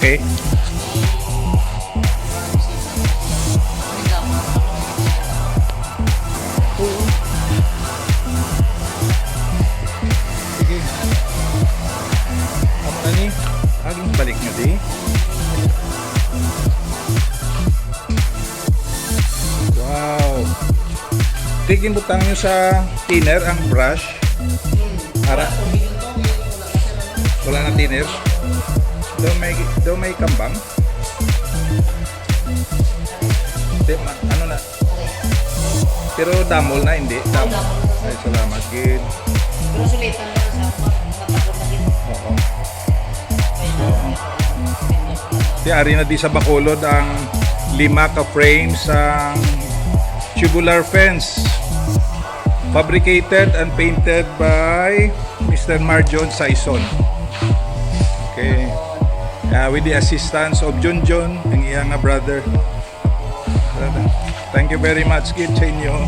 Okay. Sige. Amo na ni. Aging balik nyo di. Wow. Tigin butang nyo sa thinner ang brush. Para. Wala na thinner. Daw may kambang. Ano na? Pero damol na, hindi? Damol. Ay, salamat, Gid. Pero sulitan na sa napagod na din. Oo. Si Ari na di sa Bacolod ang 5 ka-frames ang tubular fence. Fabricated and painted by Mr. Marjon Saison. Okay. With the assistance of Junjun, ang iyang brother. Thank you very much, Gid, sa inyo.